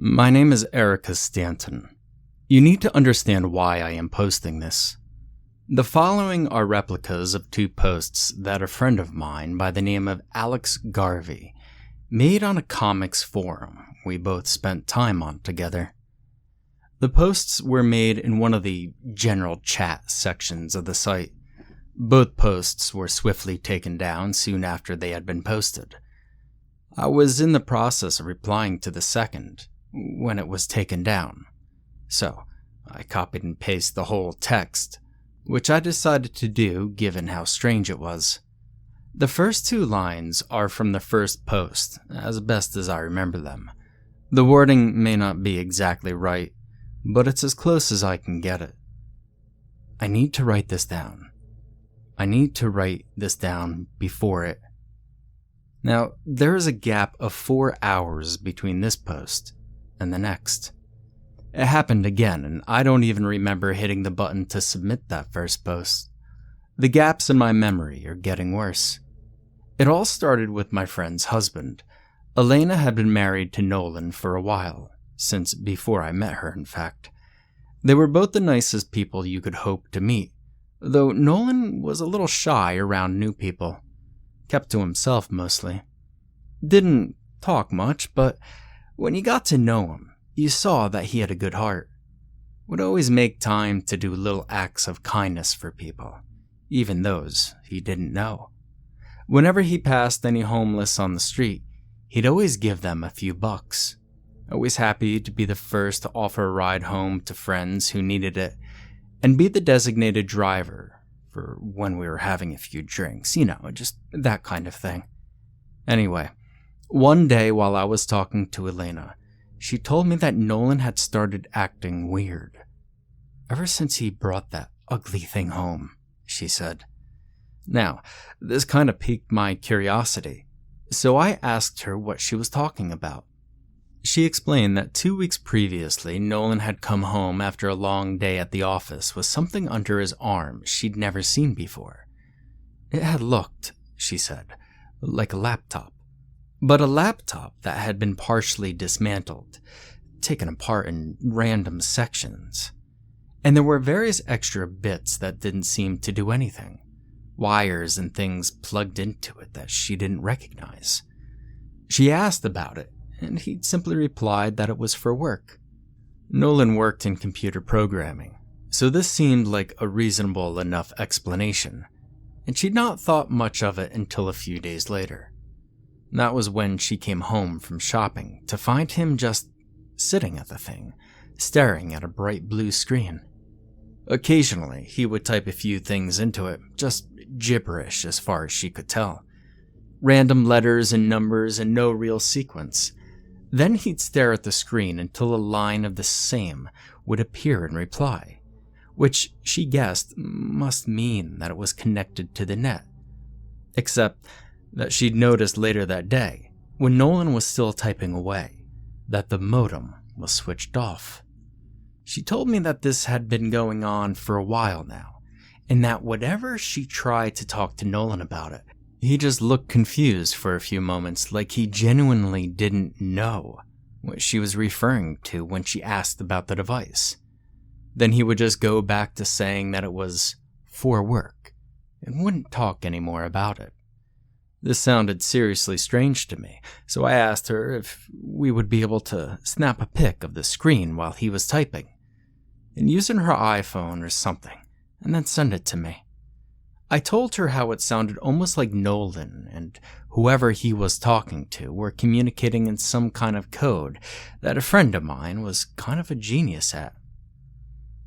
My name is Erica Stanton. You need to understand why I am posting this. The following are replicas of two posts that a friend of mine by the name of Alex Garvey made on a comics forum we both spent time on together. The posts were made in one of the general chat sections of the site. Both posts were swiftly taken down soon after they had been posted. I was in the process of replying to the second when it was taken down, so I copied and pasted the whole text, which I decided to do given how strange it was. The first two lines are from the first post, as best as I remember them. The wording may not be exactly right, but it's as close as I can get it. I need to write this down. I need to write this down before it. Now, there is a gap of 4 hours between this post and the next. It happened again, and I don't even remember hitting the button to submit that first post. The gaps in my memory are getting worse. It all started with my friend's husband. Elena had been married to Nolan for a while, since before I met her, in fact. They were both the nicest people you could hope to meet, though Nolan was a little shy around new people. Kept to himself mostly. Didn't talk much, but when you got to know him, you saw that he had a good heart. Would always make time to do little acts of kindness for people, even those he didn't know. Whenever he passed any homeless on the street, he'd always give them a few bucks. Always happy to be the first to offer a ride home to friends who needed it, and be the designated driver for when we were having a few drinks, just that kind of thing. Anyway, one day while I was talking to Elena, she told me that Nolan had started acting weird. Ever since he brought that ugly thing home, she said. Now, this kind of piqued my curiosity, so I asked her what she was talking about. She explained that 2 weeks previously, Nolan had come home after a long day at the office with something under his arm she'd never seen before. It had looked, she said, like a laptop, but a laptop that had been partially dismantled, taken apart in random sections. And there were various extra bits that didn't seem to do anything, wires and things plugged into it that she didn't recognize. She asked about it, and he simply replied that it was for work. Nolan worked in computer programming, so this seemed like a reasonable enough explanation, and she'd not thought much of it until a few days later. That was when she came home from shopping to find him just sitting at the thing, staring at a bright blue screen. Occasionally, he would type a few things into it, just gibberish as far as she could tell. Random letters and numbers and no real sequence. Then he'd stare at the screen until a line of the same would appear in reply, which she guessed must mean that it was connected to the net. Except that she'd noticed later that day, when Nolan was still typing away, that the modem was switched off. She told me that this had been going on for a while now, and that whenever she tried to talk to Nolan about it, he just looked confused for a few moments, like he genuinely didn't know what she was referring to when she asked about the device. Then he would just go back to saying that it was for work, and wouldn't talk anymore about it. This sounded seriously strange to me, so I asked her if we would be able to snap a pic of the screen while he was typing, and using her iPhone or something, and then send it to me. I told her how it sounded almost like Nolan and whoever he was talking to were communicating in some kind of code that a friend of mine was kind of a genius at.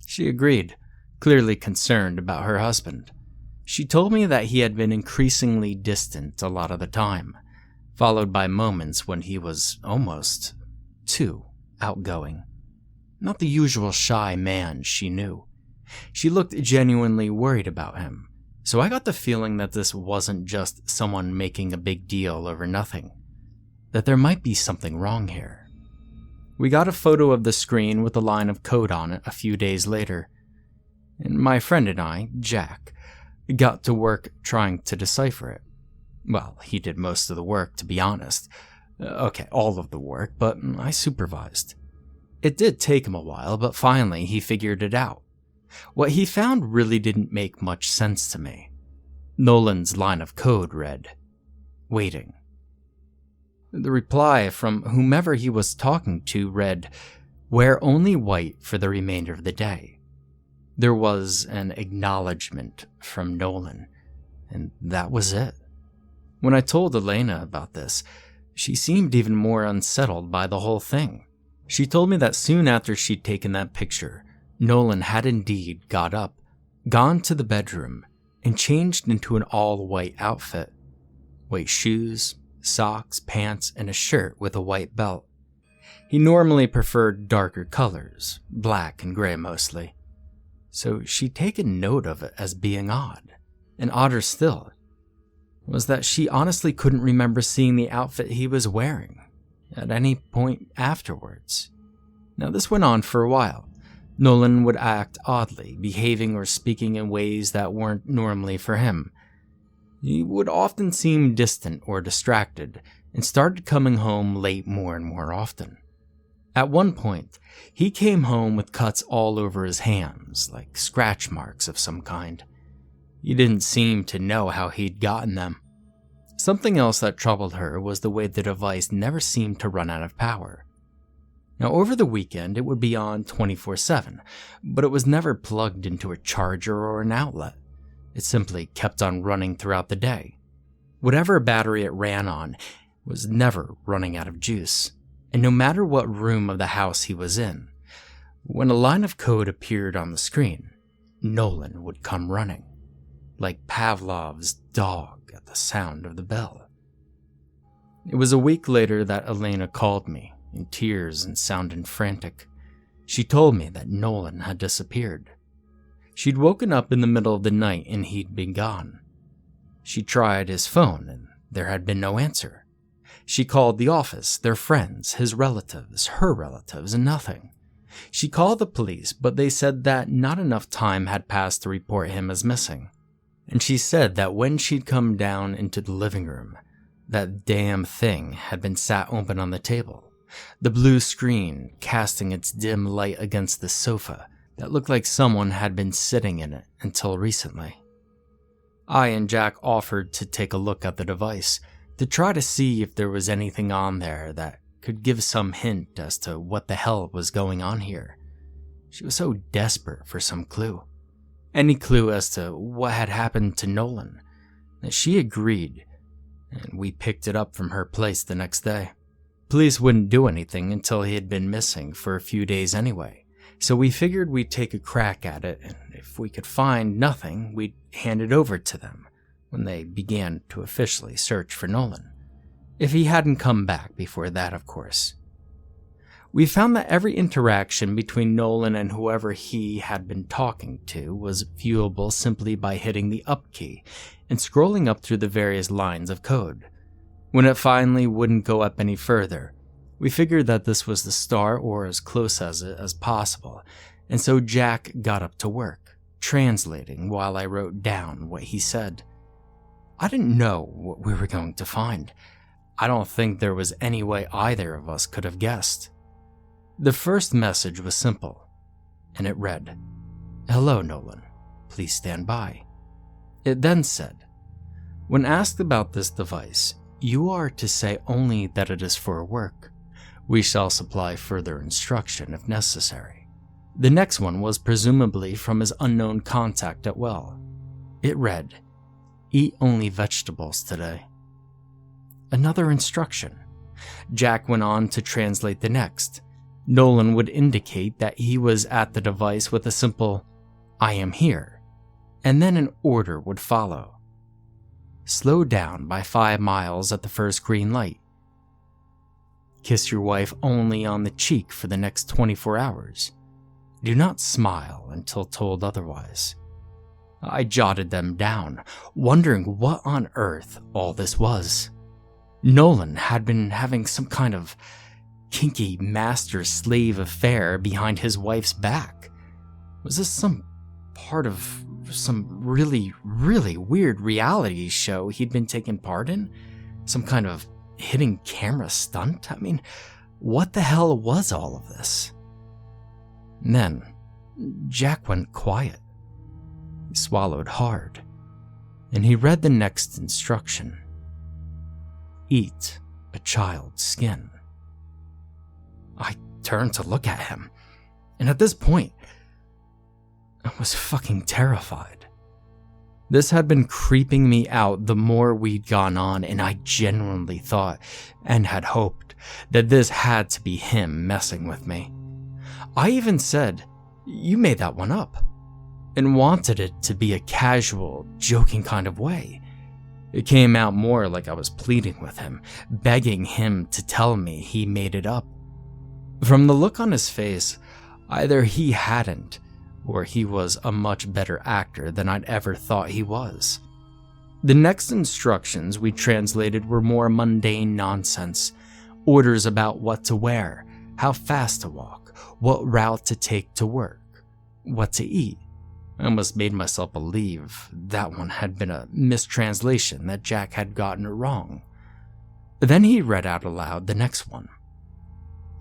She agreed, clearly concerned about her husband. She told me that he had been increasingly distant a lot of the time, followed by moments when he was almost too outgoing. Not the usual shy man she knew. She looked genuinely worried about him, so I got the feeling that this wasn't just someone making a big deal over nothing, that there might be something wrong here. We got a photo of the screen with a line of code on it a few days later, and my friend and I, Jack, got to work trying to decipher it. Well, he did most of the work, to be honest. Okay, all of the work, but I supervised. It did take him a while, but finally he figured it out. What he found really didn't make much sense to me. Nolan's line of code read, "Waiting." The reply from whomever he was talking to read, "Wear only white for the remainder of the day." There was an acknowledgement from Nolan, and that was it. When I told Elena about this, she seemed even more unsettled by the whole thing. She told me that soon after she'd taken that picture, Nolan had indeed got up, gone to the bedroom, and changed into an all-white outfit. White shoes, socks, pants, and a shirt with a white belt. He normally preferred darker colors, black and gray mostly. So she'd taken note of it as being odd. And odder still was that she honestly couldn't remember seeing the outfit he was wearing at any point afterwards. Now this went on for a while. Nolan would act oddly, behaving or speaking in ways that weren't normally for him. He would often seem distant or distracted, and started coming home late more and more often. At one point, he came home with cuts all over his hands, like scratch marks of some kind. He didn't seem to know how he'd gotten them. Something else that troubled her was the way the device never seemed to run out of power. Now, over the weekend, it would be on 24/7, but it was never plugged into a charger or an outlet. It simply kept on running throughout the day. Whatever battery it ran on was never running out of juice, and no matter what room of the house he was in, when a line of code appeared on the screen, Nolan would come running, like Pavlov's dog at the sound of the bell. It was a week later that Elena called me, in tears and sounding frantic. She told me that Nolan had disappeared. She'd woken up in the middle of the night and he'd been gone. She tried his phone and there had been no answer. She called the office, their friends, his relatives, her relatives, and nothing. She called the police, but they said that not enough time had passed to report him as missing. And she said that when she'd come down into the living room, that damn thing had been sat open on the table. The blue screen casting its dim light against the sofa that looked like someone had been sitting in it until recently. I and Jack offered to take a look at the device to try to see if there was anything on there that could give some hint as to what the hell was going on here. She was so desperate for some clue. Any clue as to what had happened to Nolan, that she agreed, and we picked it up from her place the next day. Police wouldn't do anything until he had been missing for a few days anyway, so we figured we'd take a crack at it, and if we could find nothing, we'd hand it over to them when they began to officially search for Nolan. If he hadn't come back before that, of course. We found that every interaction between Nolan and whoever he had been talking to was viewable simply by hitting the up key and scrolling up through the various lines of code. When it finally wouldn't go up any further, we figured that this was the start or as close as it as possible, and so Jack got up to work, translating while I wrote down what he said. I didn't know what we were going to find. I don't think there was any way either of us could have guessed. The first message was simple, and it read, "Hello, Nolan. Please stand by." It then said, "When asked about this device, you are to say only that it is for work. We shall supply further instruction if necessary." The next one was presumably from his unknown contact at Well. It read, "Eat only vegetables today." Another instruction. Jack went on to translate the next. Nolan would indicate that he was at the device with a simple, "I am here," and then an order would follow. Slow down by 5 miles at the first green light. Kiss your wife only on the cheek for the next 24 hours. Do not smile until told otherwise. I jotted them down, wondering what on earth all this was. Nolan had been having some kind of kinky master-slave affair behind his wife's back. Was this some part of some really, really weird reality show he'd been taking part in? Some kind of hidden camera stunt? I mean, what the hell was all of this? And then, Jack went quiet. He swallowed hard, and he read the next instruction. Eat a child's skin. I turned to look at him, and at this point, I was fucking terrified. This had been creeping me out the more we'd gone on, and I genuinely thought and had hoped that this had to be him messing with me. I even said, "You made that one up," and wanted it to be a casual, joking kind of way. It came out more like I was pleading with him, begging him to tell me he made it up. From the look on his face, either he hadn't, or he was a much better actor than I'd ever thought he was. The next instructions we translated were more mundane nonsense. Orders about what to wear, how fast to walk, what route to take to work, what to eat. I almost made myself believe that one had been a mistranslation, that Jack had gotten it wrong. Then he read out aloud the next one.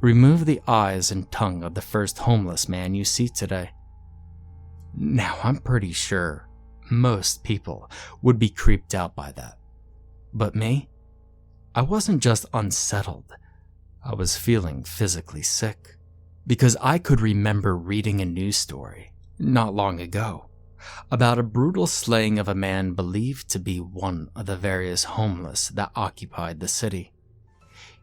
Remove the eyes and tongue of the first homeless man you see today. Now, I'm pretty sure most people would be creeped out by that. But me? I wasn't just unsettled. I was feeling physically sick. Because I could remember reading a news story, not long ago, about a brutal slaying of a man believed to be one of the various homeless that occupied the city.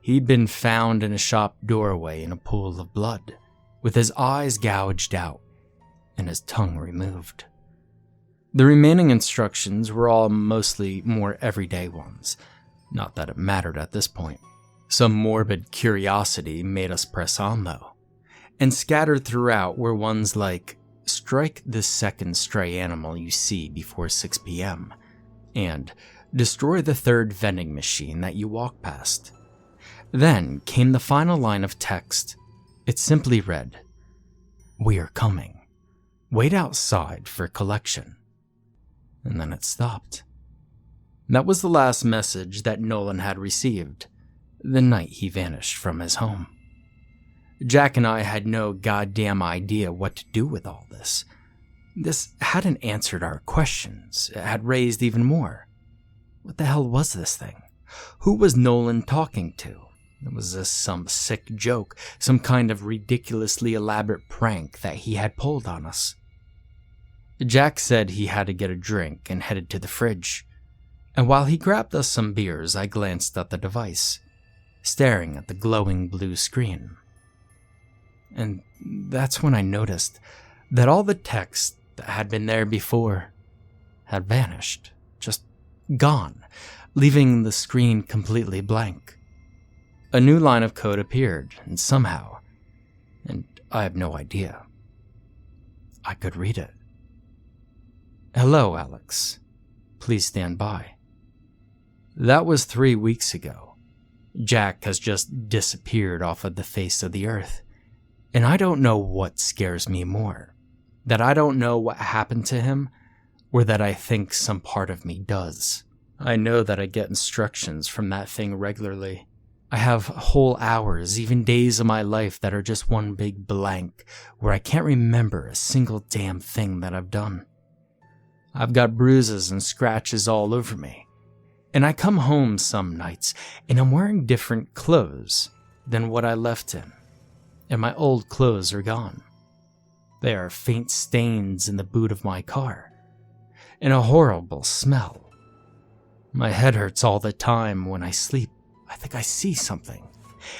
He'd been found in a shop doorway in a pool of blood, with his eyes gouged out and his tongue removed. The remaining instructions were all mostly more everyday ones, not that it mattered at this point. Some morbid curiosity made us press on though, and scattered throughout were ones like, strike the second stray animal you see before 6 p.m., and destroy the third vending machine that you walk past. Then came the final line of text. It simply read, "We are coming. Wait outside for collection." And then it stopped. That was the last message that Nolan had received, the night he vanished from his home. Jack and I had no goddamn idea what to do with all this. This hadn't answered our questions, it had raised even more. What the hell was this thing? Who was Nolan talking to? Was this some sick joke, some kind of ridiculously elaborate prank that he had pulled on us? Jack said he had to get a drink and headed to the fridge. And while he grabbed us some beers, I glanced at the device, staring at the glowing blue screen. And that's when I noticed that all the text that had been there before had vanished, just gone, leaving the screen completely blank. A new line of code appeared, and somehow, and I have no idea, I could read it. Hello, Alex. Please stand by. That was 3 weeks ago. Jack has just disappeared off of the face of the earth. And I don't know what scares me more. That I don't know what happened to him, or that I think some part of me does. I know that I get instructions from that thing regularly. I have whole hours, even days of my life that are just one big blank, where I can't remember a single damn thing that I've done. I've got bruises and scratches all over me. And I come home some nights, and I'm wearing different clothes than what I left in. And my old clothes are gone. There are faint stains in the boot of my car, and a horrible smell. My head hurts all the time when I sleep. I think I see something.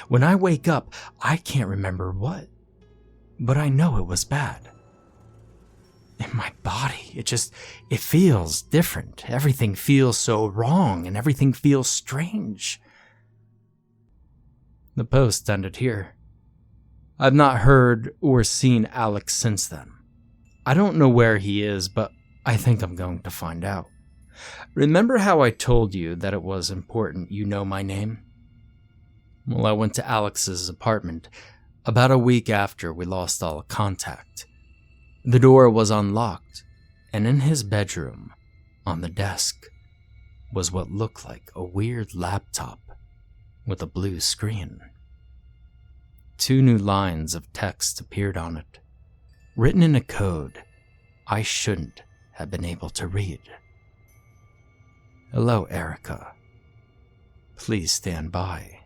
When I wake up, I can't remember what, but I know it was bad. In my body, it feels different. Everything feels so wrong, and everything feels strange. The post ended here. I've not heard or seen Alex since then. I don't know where he is, but I think I'm going to find out. Remember how I told you that it was important you know my name? Well, I went to Alex's apartment about a week after we lost all contact. The door was unlocked, and in his bedroom, on the desk, was what looked like a weird laptop with a blue screen. 2 new lines of text appeared on it. written in a code I shouldn't have been able to read. Hello, Erica. Please stand by.